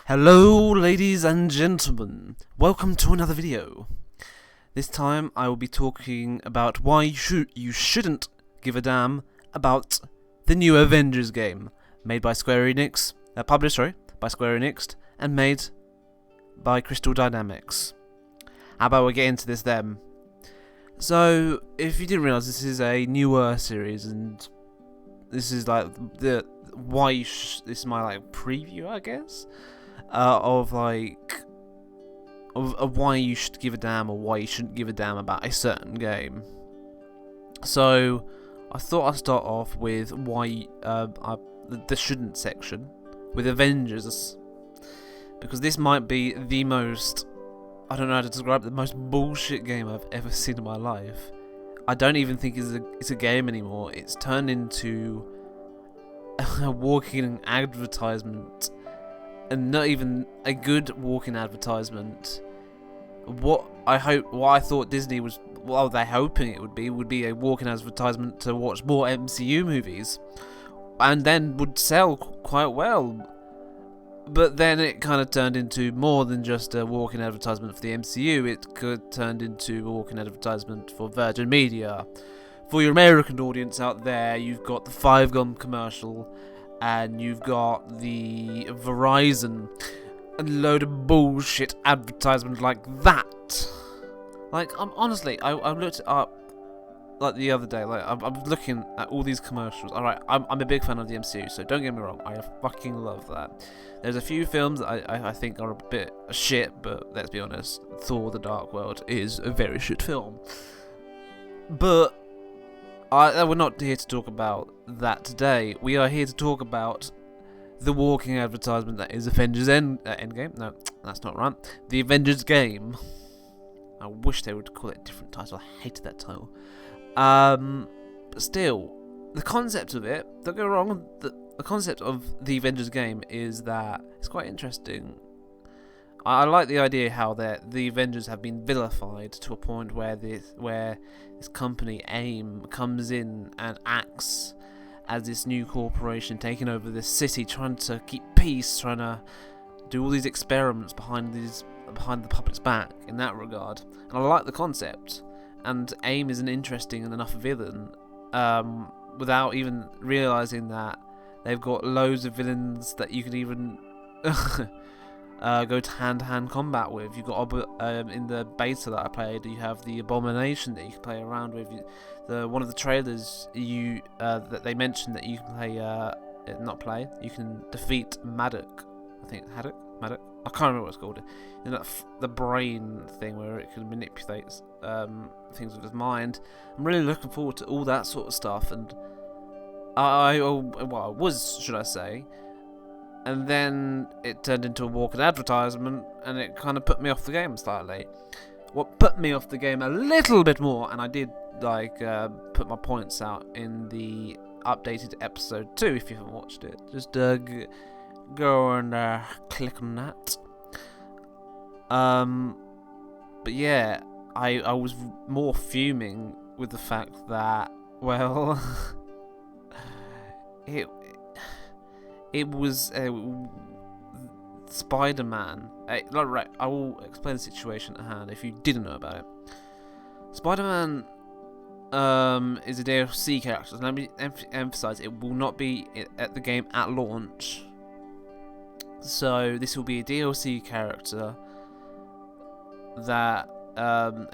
Hello ladies and gentlemen, welcome to another video. This time I will be talking about why you shouldn't give a damn about the new Avengers game, made by Square Enix, published by Square Enix, and made by Crystal Dynamics. How about we get into this then? So, if you didn't realise, this is a newer series, and this is like this is my preview, I guess. Of why you should give a damn or why you shouldn't give a damn about a certain game. So I thought I'd start off with why the shouldn't section with Avengers, because this might be the most, I don't know how to describe it, the most bullshit game I've ever seen in my life. I don't even think it's a game anymore. It's turned into a walking advertisement. And not even a good walking advertisement. What I thought Disney was, well, they're hoping it would be a walking advertisement to watch more MCU movies, and then would sell quite well. But then it kind of turned into more than just a walking advertisement for the MCU. It turned into a walking advertisement for Virgin Media. For your American audience out there, you've got the 5-Gum commercial. And you've got the Verizon, a load of bullshit advertisement like that. Honestly, I looked it up the other day. I'm looking at all these commercials. Alright, I'm a big fan of the MCU, so don't get me wrong, I fucking love that. There's a few films that I think are a bit shit, but let's be honest, Thor: The Dark World is a very shit film. But we're not here to talk about that today. We are here to talk about the walking advertisement that is Avengers Endgame. No, that's not right. The Avengers game. I wish they would call it a different title. I hated that title. But still, the concept of it, don't get me wrong, the concept of the Avengers game is that it's quite interesting. I like the idea how the Avengers have been vilified to a point where this company AIM comes in and acts as this new corporation taking over this city, trying to keep peace, trying to do all these experiments behind the public's back in that regard. And I like the concept. And AIM is an interesting enough villain, without even realising that they've got loads of villains that you could even go to hand-to-hand combat with. You've got in the beta that I played, you have the Abomination that you can play around with. One of the trailers that they mentioned that you can you can defeat Maddox. I think Maddox. I can't remember what it's called. The brain thing where it can manipulate things with his mind. I'm really looking forward to all that sort of stuff, and I was, should I say. And then it turned into a walking advertisement, and it kind of put me off the game slightly. What put me off the game a little bit more, and I did put my points out in the updated episode 2. If you haven't watched it, just go and click on that. But yeah, I was more fuming with the fact that, well, it was Spider-Man. Right, I will explain the situation at hand if you didn't know about it. Spider-Man is a DLC character. So let me emphasize, it will not be at the game at launch. So this will be a DLC character that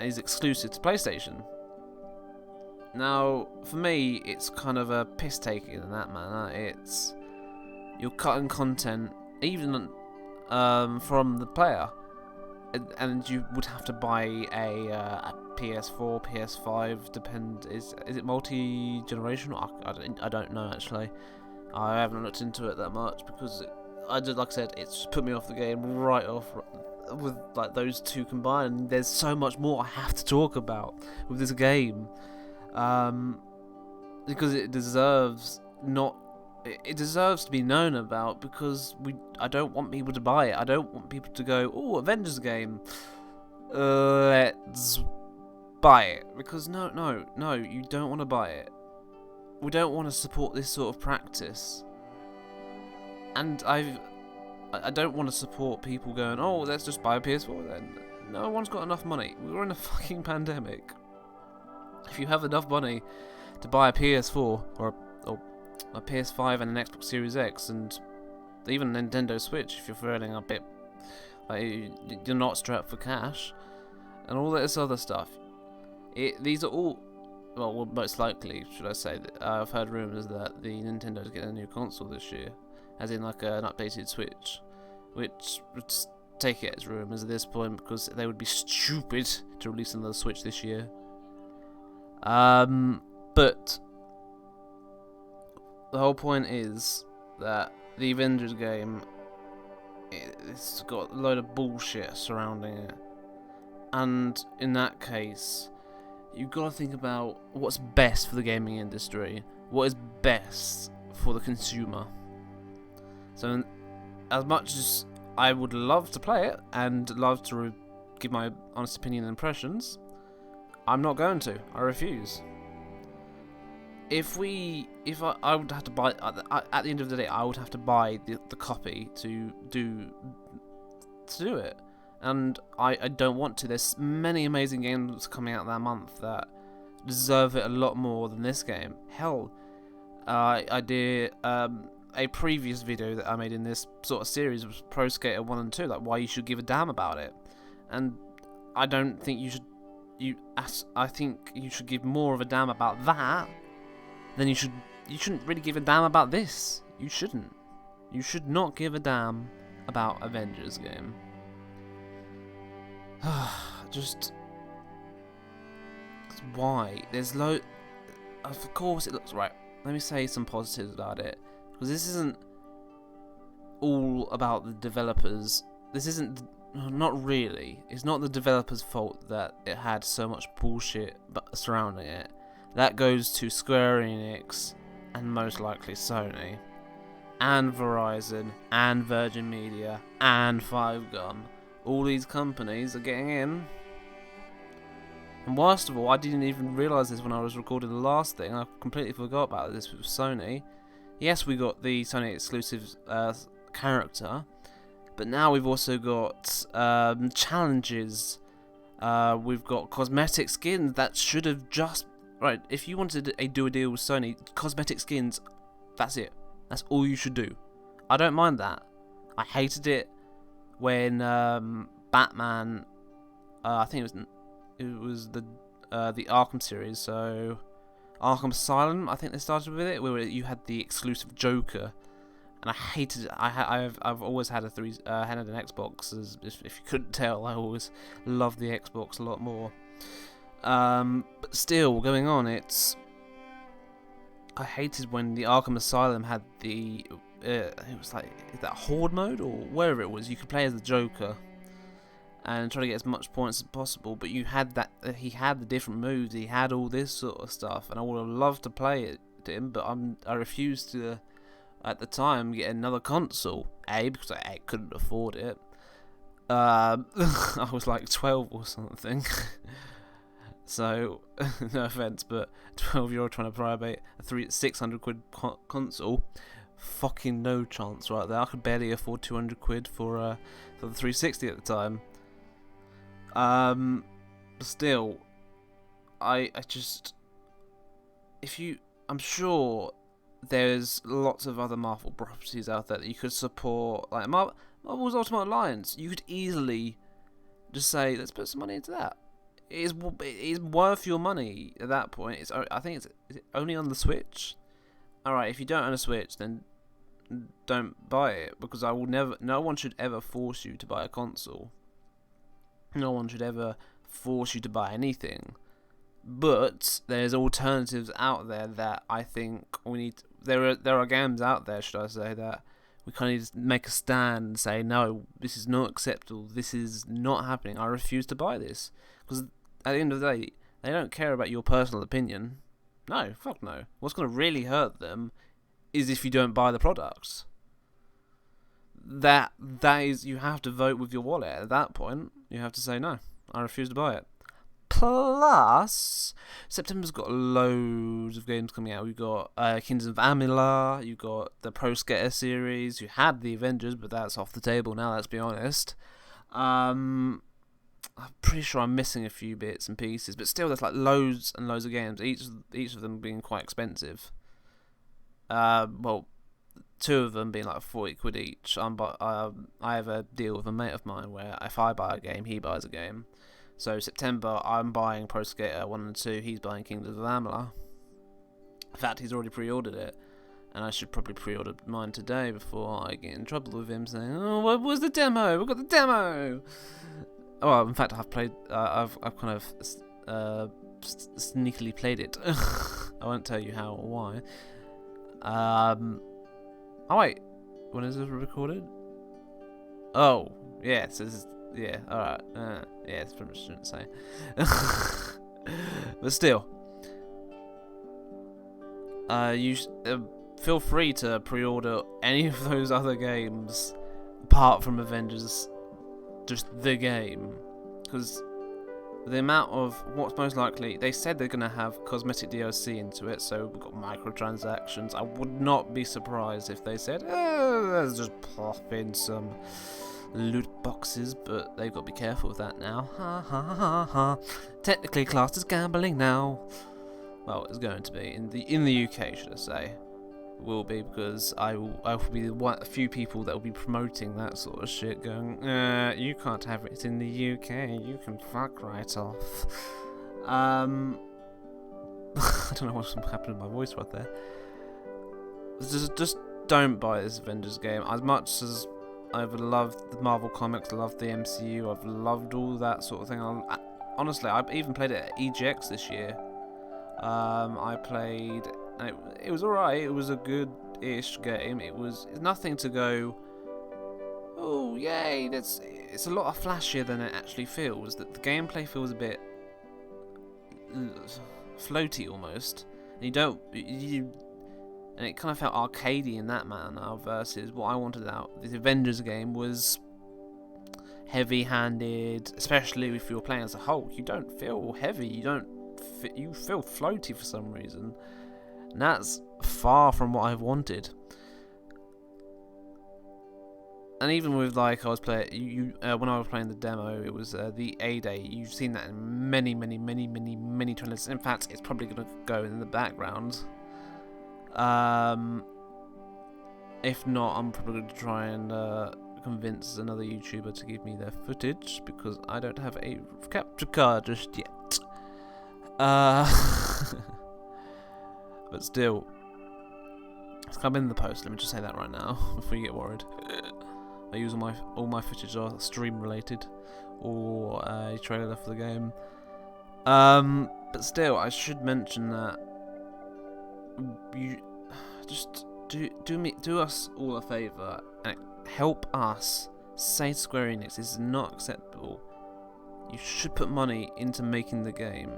is exclusive to PlayStation. Now, for me, it's kind of a piss taking in that manner. You're cutting content even from the player, and you would have to buy a PS4, PS5. Is it multi-generational? I don't know actually. I haven't looked into it that much because like I said, it's put me off the game right off with those two combined. There's so much more I have to talk about with this game, because it deserves to be known about, because I don't want people to buy it. I don't want people to go, oh, Avengers game, let's buy it. Because no, you don't want to buy it. We don't want to support this sort of practice. And I don't want to support people going, oh, let's just buy a PS4 then. No one's got enough money. We're in a fucking pandemic. If you have enough money to buy a PS4 or a PS5 and an Xbox Series X and even a Nintendo Switch, if you're feeling a bit like you're not strapped for cash, and all this other stuff, these are all, well, most likely, should I say, that I've heard rumours that the Nintendo's getting a new console this year, as in like an updated Switch, which would take it as rumours at this point because they would be stupid to release another Switch this year. But the whole point is that the Avengers game, it's got a load of bullshit surrounding it, and in that case, you've got to think about what's best for the gaming industry, what is best for the consumer. So, as much as I would love to play it and love to give my honest opinion and impressions, I'm not going to. I refuse. If I would have to buy, at the end of the day, I would have to buy the copy to do it, and I don't want to. There's many amazing games coming out that month that deserve it a lot more than this game. Hell, I did a previous video that I made in this sort of series was Pro Skater 1 and 2, like why you should give a damn about it, and I don't think you should. I think you should give more of a damn about that than you shouldn't really give a damn about this. You shouldn't. You should not give a damn about Avengers game. Just why? There's of course it looks right. Let me say some positives about it, because this isn't all about the developers. This isn't. Not really. It's not the developer's fault that it had so much bullshit surrounding it. That goes to Square Enix, and most likely Sony, and Verizon, and Virgin Media, and Five Gun. All these companies are getting in. And worst of all, I didn't even realise this when I was recording the last thing. I completely forgot about this with Sony. Yes, we got the Sony exclusive character, but now we've also got challenges. We've got cosmetic skins that should have just... Right, if you wanted to do a deal with Sony, cosmetic skins, that's it. That's all you should do. I don't mind that. I hated it when Batman... I think it was the Arkham series, so... Arkham Asylum, I think they started with it, where you had the exclusive Joker. And I hated it. I've always had an Xbox. If you couldn't tell, I always loved the Xbox a lot more. But still, going on, I hated when the Arkham Asylum had the it was like that Horde mode or wherever it was. You could play as the Joker and try to get as much points as possible. But you had that. He had the different moves. He had all this sort of stuff, and I would have loved to play it to him, but I refused to. At the time, get another console. Because I couldn't afford it. I was like 12 or something. So, no offense, but 12-year-old trying to buy a 600 quid console, fucking no chance right there. I could barely afford 200 quid for the 360 at the time. But still, I just, I'm sure there's lots of other Marvel properties out there that you could support, like Marvel's Ultimate Alliance. You could easily just say, let's put some money into that. It is worth your money at that point. I think is it only on the Switch? Alright, if you don't own a Switch, then don't buy it, because no one should ever force you to buy a console. No one should ever force you to buy anything. But there's alternatives out there that I think we need. There are games out there, should I say, that we kind of need to make a stand and say, no, this is not acceptable. This is not happening. I refuse to buy this. Because at the end of the day, they don't care about your personal opinion. No, fuck no. What's going to really hurt them is if you don't buy the products. That is, you have to vote with your wallet. At that point, you have to say, no, I refuse to buy it. Plus, September's got loads of games coming out. We've got Kingdoms of Amalur, you've got the Pro Skater series, you had the Avengers, but that's off the table now, let's be honest. I'm pretty sure I'm missing a few bits and pieces, but still there's like loads and loads of games, each of them being quite expensive. Well, two of them being like 40 quid each. I have a deal with a mate of mine where if I buy a game, he buys a game. So September, I'm buying Pro Skater 1 and 2, he's buying Kingdoms of Amalur. In fact, he's already pre-ordered it, and I should probably pre-order mine today before I get in trouble with him saying, "Oh, what was the demo? We got the demo." Well, in fact, I've played. I've kind of sneakily played it. I won't tell you how or why. Oh wait, when is this recorded? Oh, yeah. So this is. Yeah, alright. Yeah, it's pretty much shouldn't say. But still. You feel free to pre-order any of those other games apart from Avengers, just the game. Because the amount of what's most likely, they said they're going to have cosmetic DLC into it, so we've got microtransactions. I would not be surprised if they said, let's just pop in some loot boxes, but they've got to be careful with that now. Ha ha ha ha. Technically classed as gambling now. Well, it's going to be in the UK, should I say? Will be, because I will be one a few people that will be promoting that sort of shit, going, you can't have it in the UK. You can fuck right off. I don't know what's happened to my voice right there. Just don't buy this Avengers game. As much as I've loved the Marvel Comics, loved the MCU, I've loved all that sort of thing. Honestly, I've even played it at EGX this year. I played, and it was alright, it was a good-ish game. It's nothing to go, oh yay, it's a lot flashier than it actually feels. The gameplay feels a bit floaty almost. And and it kind of felt arcadey in that manner, versus what I wanted out. The Avengers game was heavy-handed, especially if you're playing as a Hulk. You don't feel heavy, you feel floaty for some reason. And that's far from what I've wanted. And even with, like, I was playing, when I was playing the demo, it was the A-Day. You've seen that in many trailers. In fact, it's probably going to go in the background. If not, I'm probably going to try and convince another YouTuber to give me their footage, because I don't have a capture card just yet. But still, it's come in the post. Let me just say that right now before you get worried. I use all my footage are stream related or a trailer for the game. But still, I should mention that you just do us all a favour and help us say to Square Enix this is not acceptable. You should put money into making the game.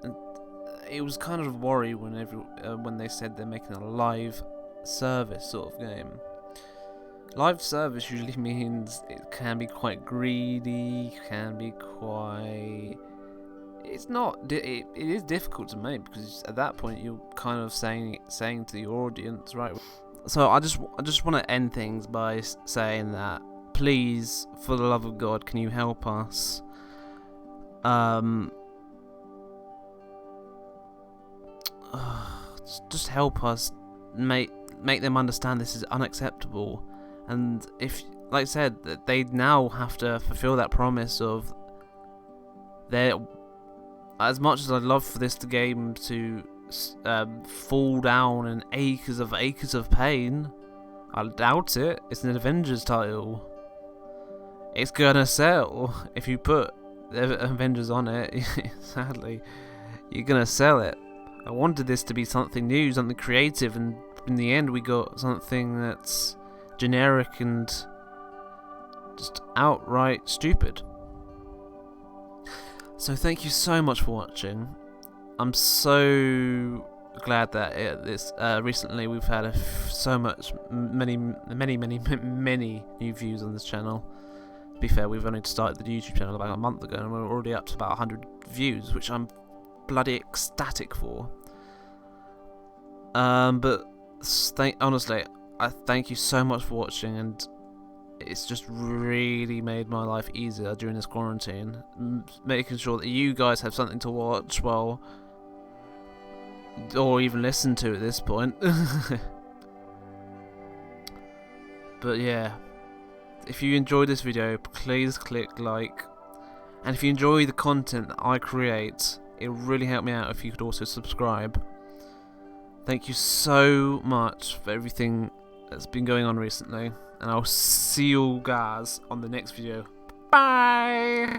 And it was kind of a worry when they said they're making a live service sort of game. Live service usually means it can be quite greedy, can be quite. It's not. It is difficult to make, because at that point you're kind of saying to the audience, right? So I just want to end things by saying that, please, for the love of God, can you help us? Just help us make them understand this is unacceptable. And if, like I said, they now have to fulfill that promise of as much as I'd love for this game to fall down in acres of pain, I doubt it. It's an Avengers title. It's gonna sell. If you put the Avengers on it, sadly, you're gonna sell it. I wanted this to be something new, something creative, and in the end we got something that's generic and just outright stupid. So thank you so much for watching. I'm so glad that recently we've had many new views on this channel. To be fair, we've only started the YouTube channel about a month ago, and we're already up to about 100 views, which I'm bloody ecstatic for. But honestly, I thank you so much for watching, and it's just really made my life easier during this quarantine, making sure that you guys have something to watch, well, or even listen to at this point. But yeah, if you enjoyed this video, please click like, and if you enjoy the content that I create, it would really help me out if you could also subscribe. Thank you so much for everything that's been going on recently, and I'll see you guys on the next video. Bye!